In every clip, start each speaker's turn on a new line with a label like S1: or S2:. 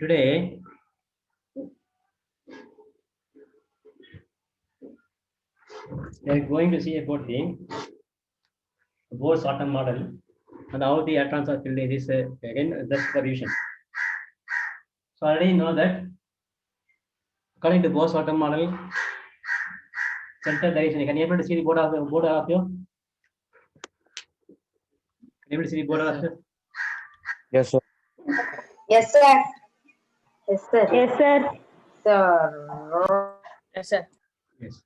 S1: Today, we are going to see about the Bose-Orton model and how the electrons are filled in this again just for revision. So already know that according to Bose-Orton model, center direction. Can you able to see the board of you? Can you able to see the board of you?
S2: Yes, sir.
S3: Yes, sir. Yes, sir.
S4: Yes, sir.
S3: Sir.
S4: Yes, sir.
S1: Yes.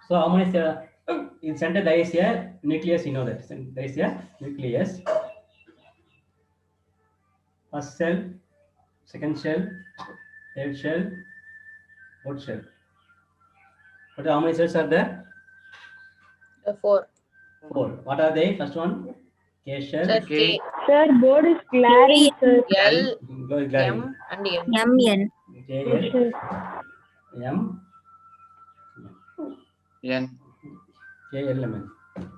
S1: So how many in center there is a nucleus, you know that there is a nucleus. First cell, second shell, third shell, fourth shell. But how many cells are there?
S4: 4.
S1: 4. What are they? First one, K shell,
S4: Sir,
S2: K.
S4: K,
S5: Sir, board is glaring, sir.
S4: L,
S1: glaring,
S4: M, and N.
S5: N.
S1: J,
S5: Yes, sir.
S1: L, M,
S2: N.
S1: K, L, M, N.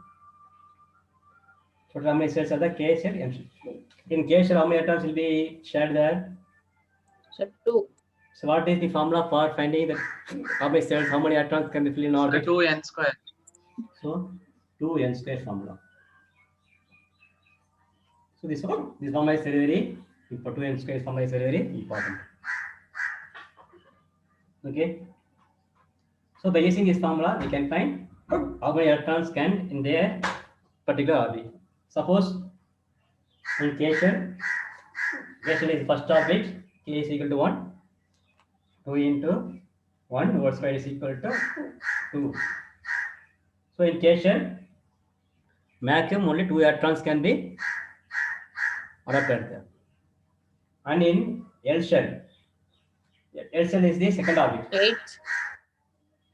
S1: So how many cells are there? K shell, M shell. In K shell, how many atoms will be shared there?
S4: Sir, 2.
S1: So what is the formula for finding that how many cells, how many atoms can be filled in orbit?
S2: 2n square.
S1: So 2n square formula. So this formula is very important. 2n square formula is very important. Okay. So by using this formula, we can find how many electrons can in their particular orbit. Suppose in K shell is the first orbit, K is equal to 1. 2 into 1 whole square is equal to 2. So in K shell, maximum only 2 electrons can be adapted there. And in L shell is the second orbit.
S4: 8.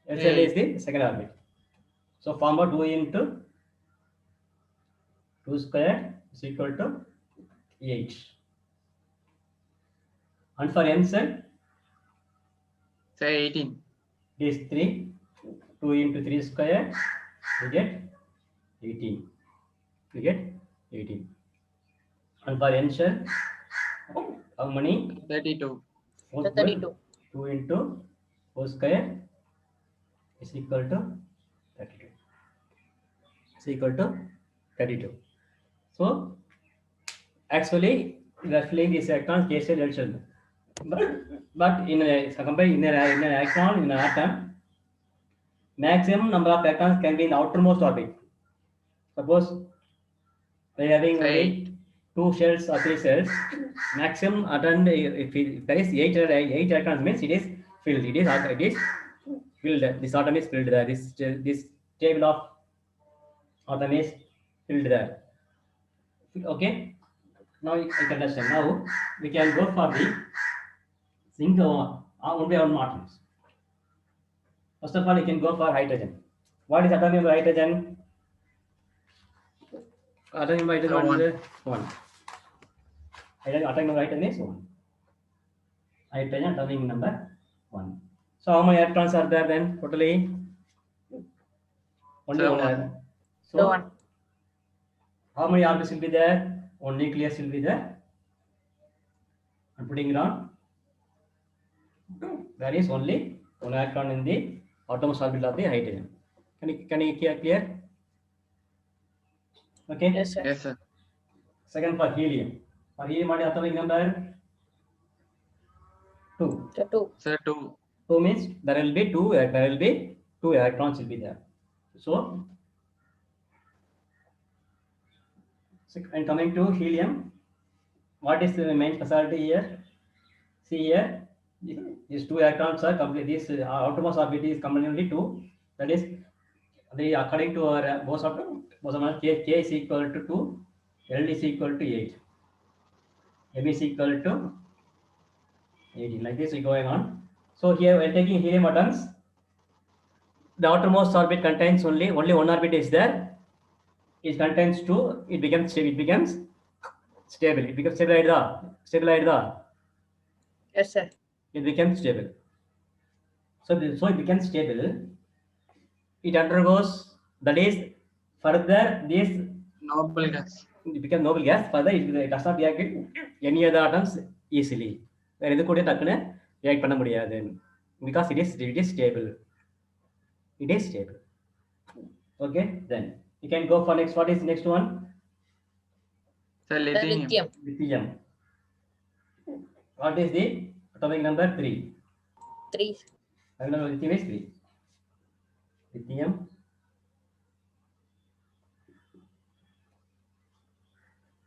S1: L shell is the second orbit. So formula 2 into 2 square is equal to 8. And for M cell,
S2: Say 18.
S1: it is 3. 2 into 3 square, we get 18. We get 18. And for N shell, how many?
S2: 32.
S4: Sir, 32.
S1: 2 into 4 square is equal to 32. Is equal to 32. So actually, we are filling this electron K shell L shell. But in an electron in an atom, maximum number of electrons can be in the outermost orbit. Suppose by having
S2: Say
S1: only 2 shells or 3 cells, maximum atom if there is 8 electrons means it is filled. It is filled. This atom is filled there. This table of atom is filled there. Okay. Now you can understand. Now we can go for the zinc only on atoms. First of all, you can go for hydrogen. What is atomic number hydrogen? Atomic number hydrogen
S2: One.
S1: is 1. Atomic number hydrogen is 1. Hydrogen atomic number 1. So how many electrons are there then totally? Only
S2: So
S1: 1.
S2: one.
S1: So
S4: 1.
S1: how many orbits will be there? One nucleus will be there. I'm putting it on. There is only 1 electron in the outermost orbit of the hydrogen. Can you clear? Okay.
S4: Yes, sir.
S2: Yes, sir.
S1: Second for helium. For helium, what is atomic number? 2.
S4: Sir, 2.
S2: Sir 2.
S1: 2 means there will be 2 electrons will be there. So and coming to helium, what is the main specialty here? See here, these 2 electrons are complete. This outermost orbit is completely 2. That is, according to our boson K is equal to 2, L is equal to 8, M is equal to 18. Like this, we going on. So here we're taking helium atoms. The outermost orbit contains only one orbit is there. It contains two. It becomes stable. It becomes stable. It becomes stable.
S4: Yes, sir.
S1: It becomes stable. So it becomes stable. It undergoes, that is, further this
S2: Noble gas.
S1: it becomes noble gas. Further, it does not react with any other atoms easily. வேற எது கூட டக்குன்னு react பண்ண முடியாது. Because it is stable. It is stable. Okay, then you can go for next. What is next one?
S2: Sir,
S4: The
S2: lithium.
S4: lithium.
S1: Lithium. What is the atomic number? 3.
S4: 3.
S1: Atomic number of lithium is 3. Lithium.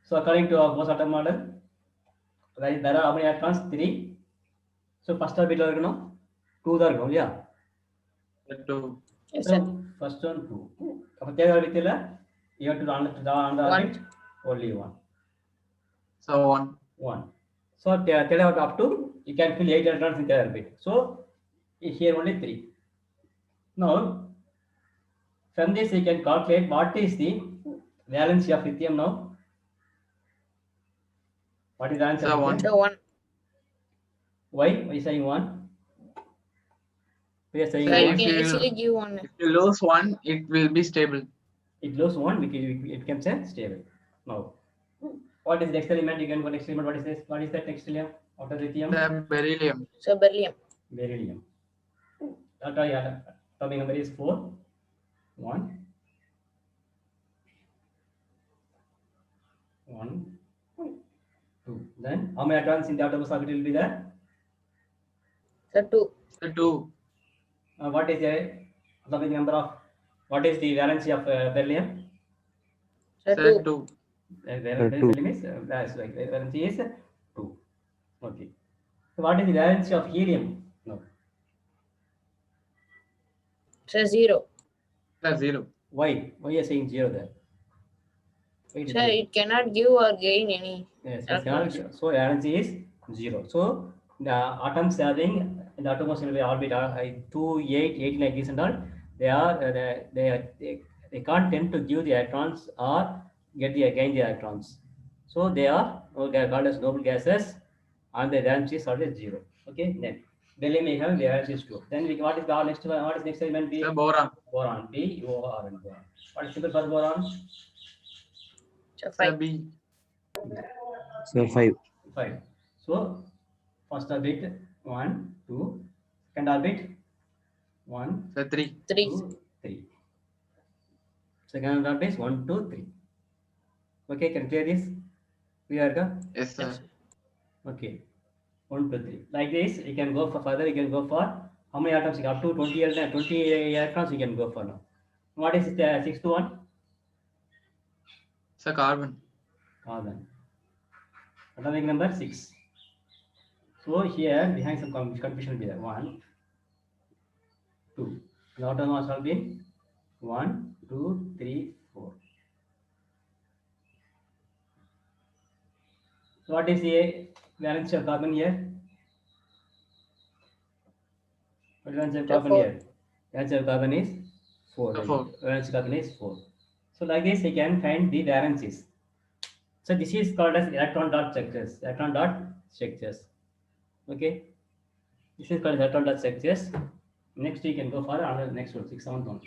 S1: So according to our post-atom model, there are how many electrons? 3. So first orbit இருக்கணும் 2 தான் இருக்கும் இல்லையா?
S2: Sir, 2.
S4: Yes,
S1: So
S4: sir.
S1: first one 2. அப்ப தேவை orbitல you have to on the orbit only 1.
S2: So 1.
S1: 1. So third orbit up to you can fill 8 electrons in third orbit. So here only 3. Now from this you can calculate what is the valency of lithium now. What is the answer?
S2: So 1.
S4: So 1.
S1: Why? Why are you saying 1? We are saying
S4: So
S2: Sir,
S4: you
S1: one.
S2: if
S4: can
S2: you-
S4: easily give 1.
S2: If you lose 1, it will be stable.
S1: It loses 1 because it becomes a stable. Now, what is the next element? You can go next element. What is this? What is that next element? After lithium?
S2: The beryllium.
S4: So beryllium.
S1: Beryllium. Atomic number is 4. 1. 1. 2. Then how many atoms in the outermost orbit will be there?
S4: So 2.
S2: So 2.
S1: What is the atomic number of? What is the valency of beryllium?
S4: So
S2: Sir,
S4: 2.
S2: 2.
S1: Beryllium is valency is 2. Okay. So what is the valency of helium? No.
S4: So 0.
S2: Sir, 0.
S1: Why? Why are you saying 0 there? Why it is
S4: So
S1: zero?
S4: it cannot give or gain any.
S1: Yes, it
S4: electrons.
S1: cannot, so valency is 0. So the atoms having in the outermost orbit are 2, 8, 18 like this and all. They can't tend to give the electrons or gain the electrons. So they are called as noble gases, and the valency is always 0. Okay, then beryllium may have the valency is 2. Then what is the next one? What is next element? B.
S2: Sir, boron.
S1: Boron. B O R N. Boron. What is symbol for boron?
S4: So
S2: Sir,
S4: 5.
S2: B.
S6: So 5.
S1: 5. So first orbit 1, 2. Second orbit 1,
S2: Sir, 3.
S4: 3.
S1: 2, 3. Second orbit is 1, 2, 3. Okay, can you clear this? Clear?
S2: Yes, sir.
S1: Okay. 1, 2, 3. Like this, you can go for further. You can go for how many atoms? Up to 20 electrons. You can go for now. What is the sixth one?
S2: Sir, carbon.
S1: Carbon. Atomic number 6. So here behind some confusion will be there. 1, 2. The outermost will be 1, 2, 3, 4. So what is the valency of carbon here? What is the valency of carbon
S4: 4.
S1: here? Valency of carbon is 4.
S2: So 4.
S1: Valency of carbon is 4. So like this, you can find the valencies. So this is called as electron dot structures. Electron dot structures. Okay. This is called electron dot structures. Next you can go for another next one, 6, 7 one.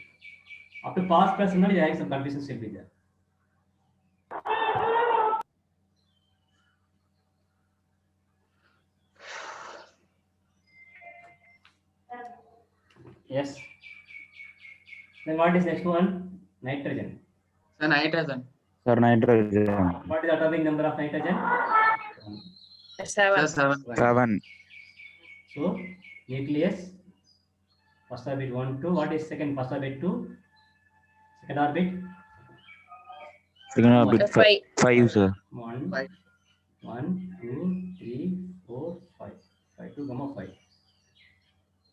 S1: Up to past plus you having some confusions will be there. Yes. Then what is next one? Nitrogen.
S2: Sir, nitrogen.
S6: Sir, nitrogen.
S1: What is the atomic number of nitrogen?
S4: 7.
S2: Sir, 7.
S6: 7.
S1: So nucleus. First orbit 1, 2. What is second? First orbit 2. Second orbit
S6: Second
S4: So
S6: orbit
S4: 5.
S6: 5, sir.
S1: 1,
S2: Five.
S1: 1, 2, 3, 4, 5. 5, 2, 5.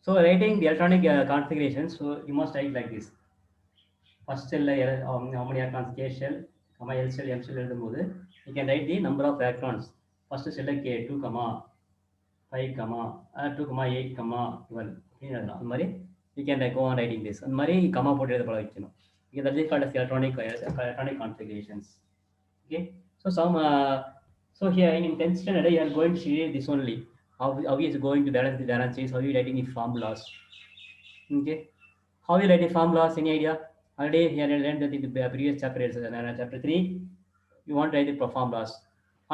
S1: So writing the electronic configuration, so you must write like this. First cell, how many electrons? K shell, L shell, M shell, you can write the number of electrons. First cell K2, 5, 2, 8, 12. அந்த மாதிரி you can go on writing this. அந்த மாதிரி comma போட்டு எழுத பழக வைக்கணும். Okay, that is called as electronic configurations. Okay, so so here in 10th standard you are going to see this only. How he is going to balance the balances, how he writing the formulas. Okay, how you writing formulas, any idea? Already here I learned that in the previous chapter, chapter 3, you want to write the formulas.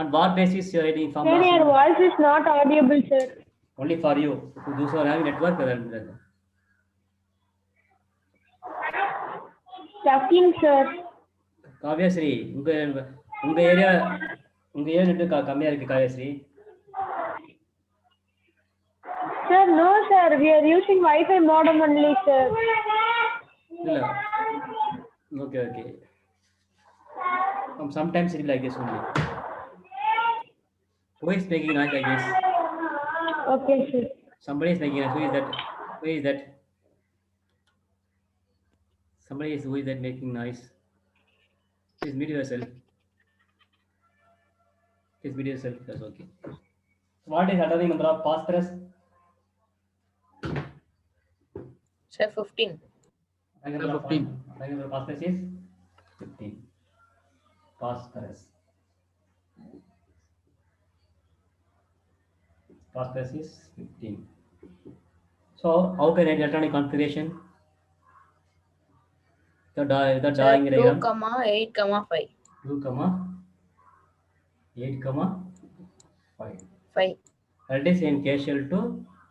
S1: On what basis you are writing
S5: Sir,
S1: formulas?
S5: your voice is not audible, sir.
S1: Only for you. Those who are having network.
S5: Talking, sir.
S1: Kavyashree உங்க area net கம்மியா இருக்கு Kavyashree.
S5: Sir, no, sir. We are using Wi-Fi modem only, sir.
S1: இல்ல okay. Sometimes it is like this only. Who is making noise like this?
S5: Okay, sir.
S1: Somebody is making noise. Who is that? Who is that making noise? Please mute yourself. That's okay. So what is atomic number of phosphorus?
S4: Sir, 15.
S1: Atomic number of
S2: 15.
S1: phosphorus is 15. Phosphorus is 15. So how can I write electronic configuration? The
S4: Sir,
S1: drawing
S4: 2,
S1: diagram.
S4: 8, 5.
S1: 2, 8, 5.
S4: 5.
S1: That is in K shell 2,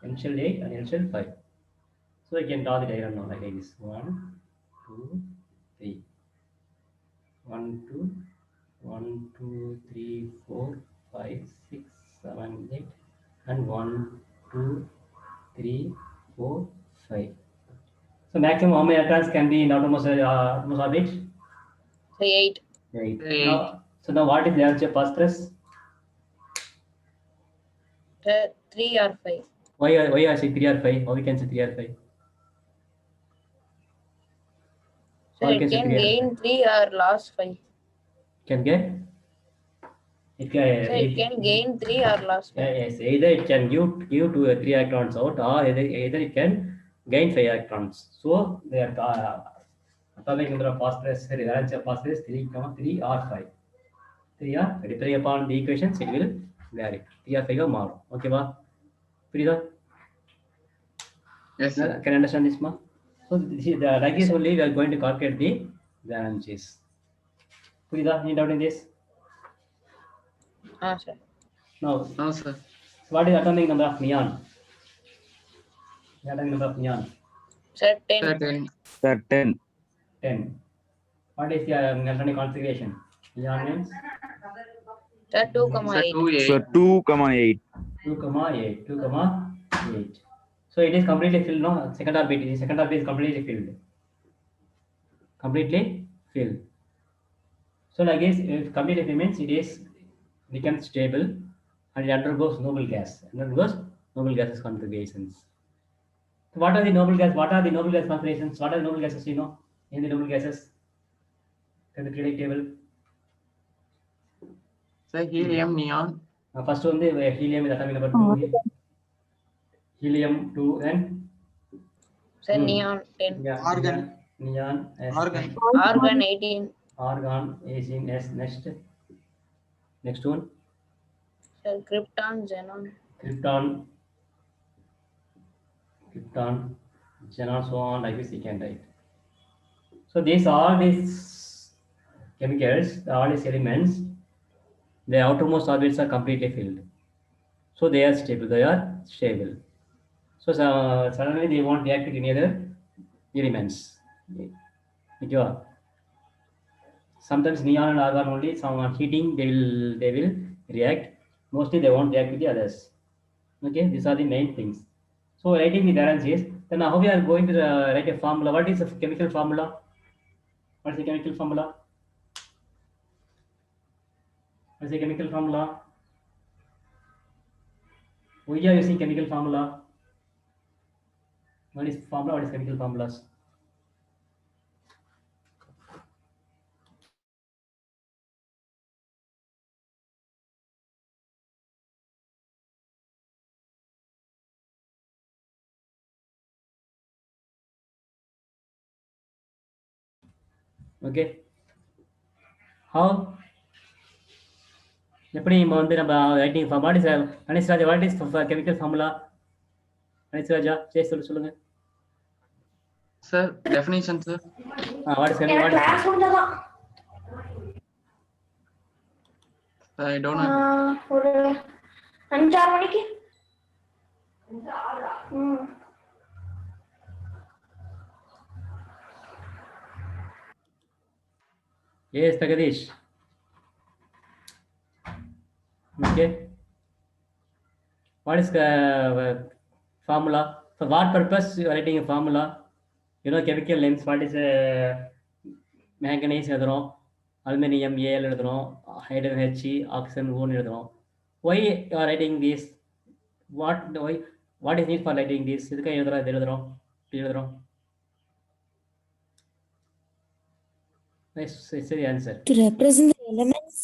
S1: N shell 8 and L shell 5. So you can draw the diagram now like this. 1, 2, 3. 1, 2, 1, 2, 3, 4, 5, 6, 7, 8 and 1, 2, 3, 4, 5. So maximum how many electrons can be in outermost orbit?
S4: Sir, 8.
S1: 8.
S2: Eight.
S1: Now what is the answer of phosphorus?
S4: Sir, 3 or 5.
S1: Why I say 3 or 5? How we can say 3 or 5?
S4: Sir,
S1: Or you
S4: it
S1: can say
S4: can
S1: 3 or
S4: gain 3 or lose 5.
S1: Can get? It can,
S4: Sir, it can gain 3 or lose 5.
S1: yes, either it can give 2 or 3 electrons out, or either it can gain 5 electrons. So their atomic number of phosphorus, valence of phosphorus 3, 3 or 5. 3 or depending upon the equations it will vary. 3 or 5 மாறும். ஓகேவா? புரியுதா?
S2: Yes, sir.
S1: Can you understand this, ma? So like this only we are going to calculate the valences. புரியுதா? Any doubt in this?
S4: Sir.
S1: Now,
S2: No, sir.
S1: what is atomic number of neon? Atomic number of neon?
S4: Sir, 10.
S2: Sir, 10.
S6: Sir, 10.
S1: 10. What is the electronic configuration? Neon means
S4: Sir, 2,
S2: Sir,
S4: 8.
S2: 2, 8.
S6: Sir, 2,8.
S1: 2,8. So it is completely filled, no? Second orbit is completely filled. So like this, if completely filled means it is becomes stable and it undergoes noble gases configurations. So what are the noble gas configurations? What are the noble gases, you know? In the noble gases, can the periodic table.
S2: Sir, helium, neon.
S1: First one, the helium is atomic number 2. Helium 2 and
S4: Sir, neon 10.
S2: Argon.
S1: Neon S.
S2: Argon.
S4: Argon 18.
S1: Argon is in S. Next one,
S4: Sir, krypton, xenon.
S1: krypton, xenon, so on like this you can write. So all these chemicals, all these elements, the outermost orbits are completely filled. So they are stable. So suddenly they won't react with any other elements. Okay. Sometimes neon and argon only, some heating they will react. Mostly they won't react with the others. Okay, these are the main things. So writing the balances, then how we are going to write a formula? What is the chemical formula? What is the chemical formula? What is the chemical formula? We are using chemical formula. What is formula? What is chemical formulas? Okay. How? எப்படி நம்ம வந்து நம்ம writing form what is அனிஸ் ராஜா what is chemical formula அனிஸ் ராஜா சொல்லுங்க
S2: Sir, definition, sir.
S1: What is what
S2: I don't know.
S5: ஒரு 5-6 மணிக்கு.
S1: Yes, Tagadish. Okay. What is the formula? For what purpose you are writing a formula? You know chemical names. What is manganese எழுதுறோம், aluminum Al எழுதுறோம், hydrogen He, oxygen O எழுதுறோம். Why you are writing this? What is need for writing this? இதுக்கு எழுதுறோம். Nice, it's the answer.
S7: To represent the elements.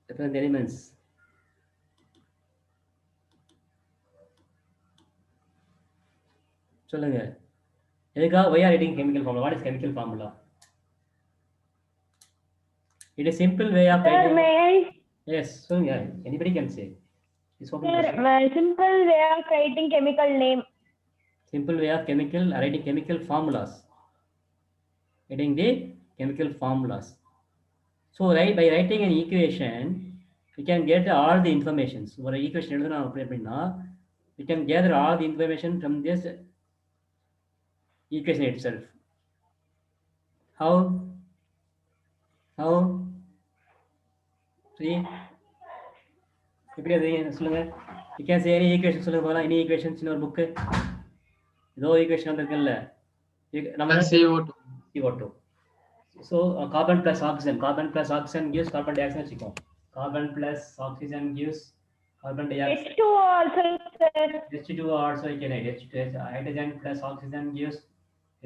S1: Represent the elements. சொல்லுங்க எதுக்கா why are writing chemical formula? What is chemical formula? It is simple way of
S5: Sir,
S1: writing.
S5: may I?
S1: Yes, சொல்லுங்க anybody can say. It's open
S5: Sir,
S1: question.
S5: simple way of writing chemical name.
S1: Simple way of writing chemical formulas. Writing the chemical formulas. So by writing an equation, we can get all the information. So ஒரு equation எழுதுனா அப்படின்னா we can gather all the information from this equation itself. How? See? எப்படி அது சொல்லுங்க. You can say any equation சொல்லுங்க போலாம். Any equations in ஒரு book. இதோ equation வந்திருக்குல்ல. நம்ம CO2. So carbon plus oxygen gives carbon dioxide வச்சுக்கோ. Carbon plus oxygen gives carbon dioxide.
S5: H2 also, sir.
S1: H2O also you can write. Hydrogen plus oxygen gives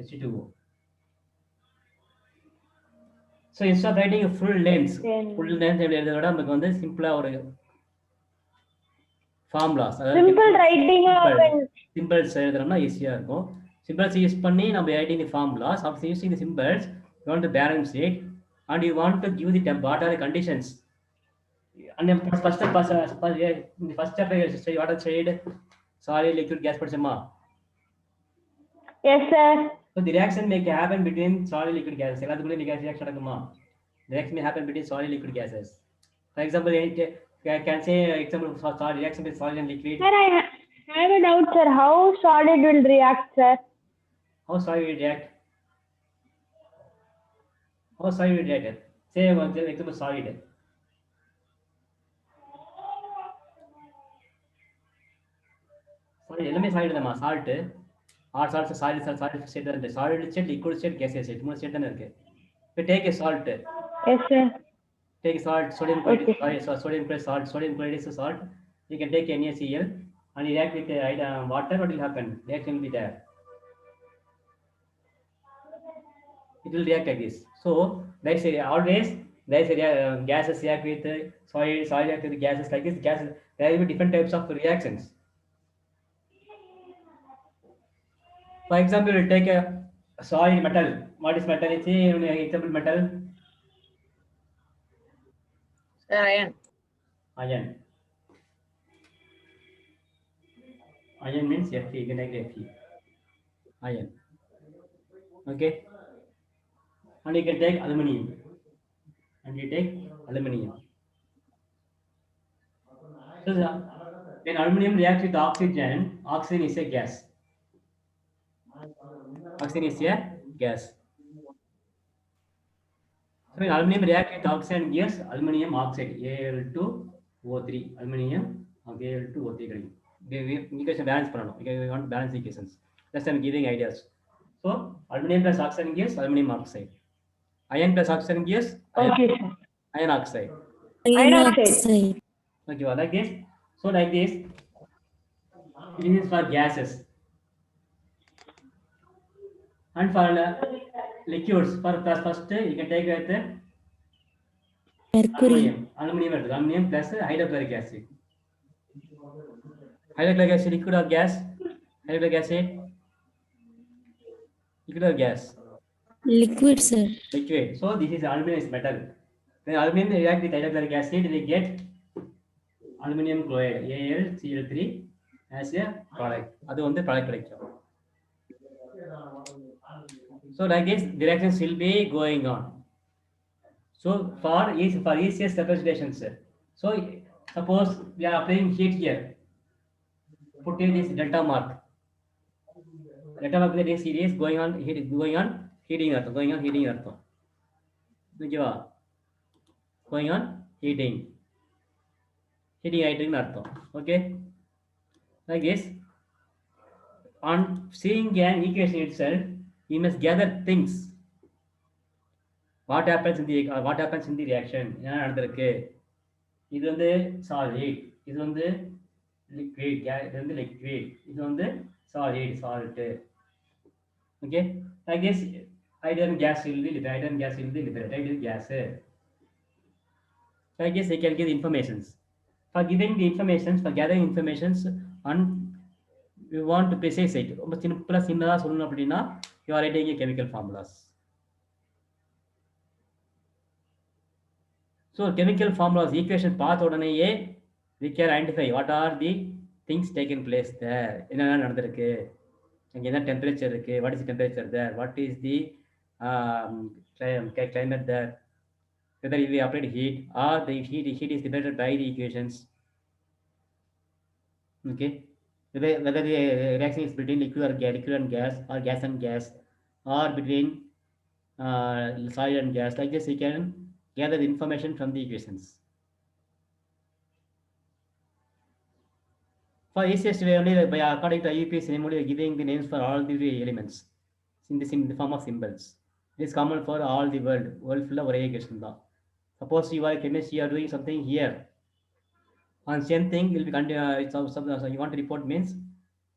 S1: H2O. So instead of writing full names எழுதுறத விட நமக்கு வந்து சிம்பிளா ஒரு formulas.
S5: Simple writing
S1: symbols எழுதுறோம்னா ஈஸியா இருக்கும். Symbols use பண்ணி நம்ம writing the formulas. After using the symbols, you want to balance it and you want to give the what are the conditions. And then first chapter what are said solid liquid gas படிச்சோமா?
S5: Yes, sir.
S1: So the reaction may happen between solid liquid gases. எல்லாத்துக்குள்ள reaction நடக்குமா? The reaction may happen between solid liquid gases. For example, I can say example for solid reaction with solid and liquid.
S5: Sir, I have a doubt, sir. How solid will react, sir?
S1: How solid will react? How solid will react? Say example solid. Solid எல்லாமே solid தான்மா. Salt or solid state தான் இருக்கு. Solid state, liquid state, gaseous state. மூணு state தான இருக்கு. So take a salt.
S5: Yes, sir.
S1: Take salt, sodium chloride.
S5: Okay.
S1: Sodium chloride salt. Sodium chloride is a salt. You can take NaCl and react with water. What will happen? Reaction will be there. It will react like this. So that's always gases react with solid react with gases like this. Gases, there will be different types of reactions. For example, we'll take a solid metal. What is metal? It's an example metal.
S4: Sir, iron.
S1: Iron means Fe. You can take Fe. Iron. Okay. And you can take aluminium. So when aluminium reacts with oxygen, oxygen is a gas. So when aluminium reacts with oxygen gives aluminium oxide, Al2O3. Aluminium Al2O3. Equation balance பண்ணனும். We want balance equations. Just I'm giving ideas. So aluminium plus oxygen gives aluminium oxide. Iron plus oxygen gives
S5: Okay, sir.
S1: iron oxide.
S5: Iron oxide.
S1: Okay, like this. So like this. This is for gases. And for liquids, for first you can take with
S7: Mercury.
S1: Aluminium plus hydrochloric acid. Hydrochloric acid, liquid or gas? Hydrochloric acid. Liquid or gas?
S7: Liquid, sir.
S1: Liquid. So this is aluminum is metal. When aluminum react with hydrochloric acid, we get aluminum chloride AlCl3 as a product. அது வந்து product கிடைக்கும். So like this, the reactions will be going on. So for easiest representations, so suppose we are applying heat here. Put in this delta mark. Delta mark that is it is going on heating அர்த்தம். ஓகேவா? Going on heating ஆயிட்டுன்னு அர்த்தம். Okay, like this. On seeing an equation itself, you must gather things. What happens in the reaction? என்ன நடந்திருக்கு? இது வந்து solid, இது வந்து liquid, இது வந்து liquid, இது வந்து solid, salt. Okay, like this, hydrogen gas will be liberated, gas. So I guess I can give informations. For giving the informations, for gathering informations, and we want to precise it. ரொம்ப சிம்பிளா சொல்லணும் அப்படின்னா you are writing a chemical formulas. So chemical formulas equation பார்த்த உடனேயே we can identify what are the things taken place there. என்னென்ன நடந்திருக்கு, அங்க என்ன temperature இருக்கு, what is the temperature there, what is the climate there, whether we applied heat or the heat is liberated by the equations. Okay, whether the reaction is between liquid and gas, or gas and gas, or between solid and gas. Like this, you can gather the information from the equations. For easiest way only, by according to IUPAC name only, giving the names for all the elements in the form of symbols. It is common for all the world full of equation. Suppose you are a chemist, you are doing something here. On same thing will be so you want to report means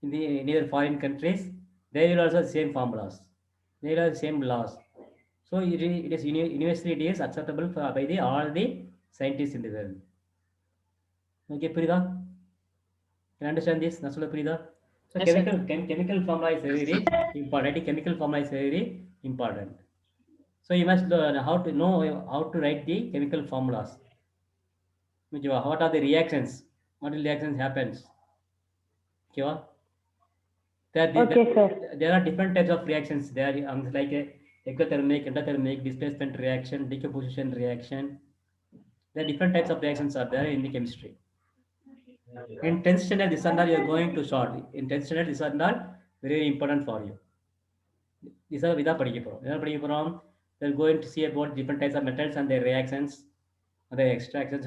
S1: in either foreign countries, they will also the same formulas, they are the same laws. So it is universally it is acceptable by all the scientists in the world. Okay, புரியுதா? Can you understand this? நான் சொல்ல புரியுதா? So
S4: Yes, sir.
S1: chemical formula is very important. Chemical formula is very important. So you must learn how to write the chemical formulas. What are the reactions? What reactions happens? Okay,
S5: Okay, sir.
S1: there are different types of reactions. There are like ectothermic, endothermic, displacement reaction, decomposition reaction. There are different types of reactions are there in the chemistry. In 10th standard, this and all you are going to short. In 10th standard, this and all very important for you. These are without படிக்கப் they're going to see about different types of metals and their reactions, their extractions.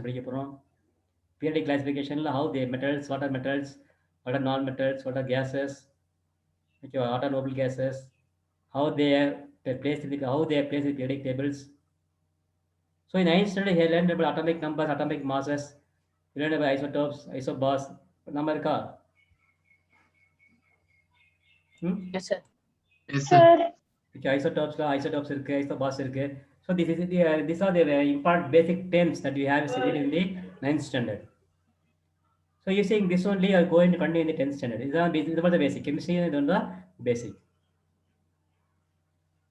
S1: Periodic classification, how the metals, what are metals, what are non-metals, what are gases, okay, what are noble gases, how they are placed in the periodic tables. So in 9th standard, he learned about atomic numbers, atomic masses, he learned about isotopes, isobars. Number இருக்கா?
S4: Yes, sir.
S2: Yes, sir.
S5: Sir.
S1: Okay, isotopes இருக்கு, isobars இருக்கு. So these are the important basic terms that we have studied in the 9th standard. So using this only, you are going to continue in the 10th standard. This is the basic chemistry, is the basic.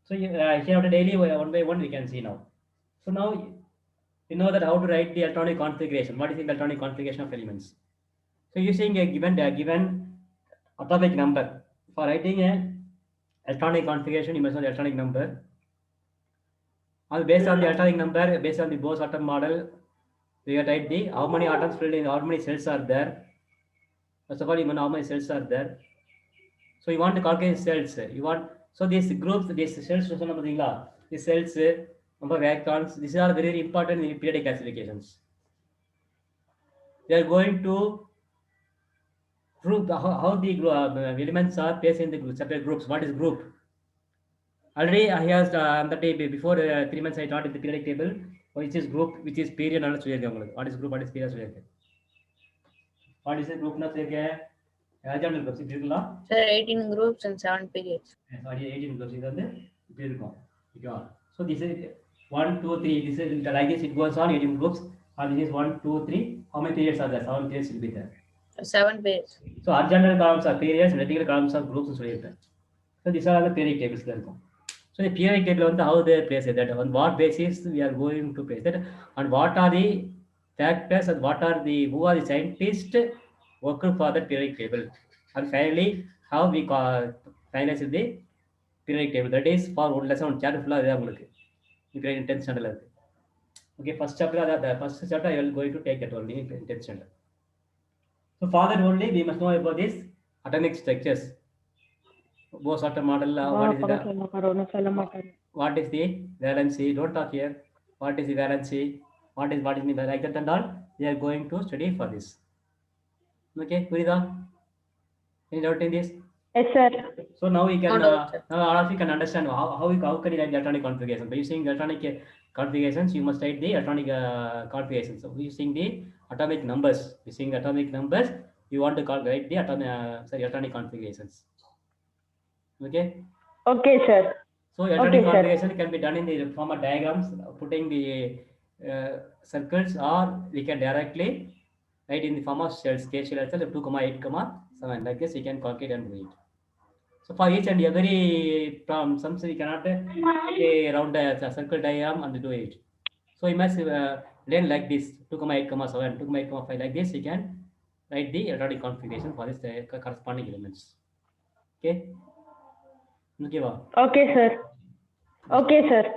S1: So here daily one by one we can see now. So now you know that how to write the electronic configuration. What is the electronic configuration of elements? So using a given atomic number, for writing a electronic configuration, you must know the electronic number. Based on the atomic number, based on the Bose atom model, we have write the how many atoms filled in, how many cells are there. First of all, you know how many cells are there. So you want to calculate cells. So these groups, these cells, these cells, number of electrons, these are very important in periodic classifications. They are going to prove how the elements are placed in the separate groups. What is group? Already I asked that day before 3 months I taught in the periodic table, which is group, which is period. What is group? What is period? What is a group?
S4: Sir, 18 groups and 7 periods.
S1: Sorry, 18 groups. So this is 1, 2, 3. This is like this. It goes on 18 groups. And this is 1, 2, 3. How many periods are there? 7 periods will be there.
S4: 7 periods.
S1: So horizontal columns are periods, vertical columns are groups. So these are all the periodic tables. So the periodic table on how they place it, that on what basis we are going to place it, and what are the factors and what are the who are the scientists working for the periodic table, and finally how we finalize the periodic table. That is for one lesson on chapter full if you're in 10th standard. Okay, first chapter the first chapter I will going to take that only in 10th standard. So for that only we must know about this atomic structures. Bose-Einstein model, what is the valency? Don't talk here. What is the valency? What is the like that and all? We are going to study for this. Okay, Purida? Any doubt in this?
S5: Yes, sir.
S1: So now we can
S4: No doubt, sir.
S1: now all of you can understand how can you write the electronic configuration. By using the electronic configurations, you must write the electronic configurations. So using the atomic numbers, you want to write the electronic configurations. Okay.
S5: Okay, sir.
S1: So electronic
S5: Okay, sir.
S1: configuration can be done in the form of diagrams, putting the circles, or we can directly write in the form of shells. Case shell itself 2,8,7. Like this, we can calculate and do it. So for each and every problem, some we cannot round a circle diagram and do it. So you must learn like this 2,8,7, 2,8,5. Like this, you can write the electronic configuration for this corresponding elements. Okay. Okay,
S5: Okay, sir. Okay, sir.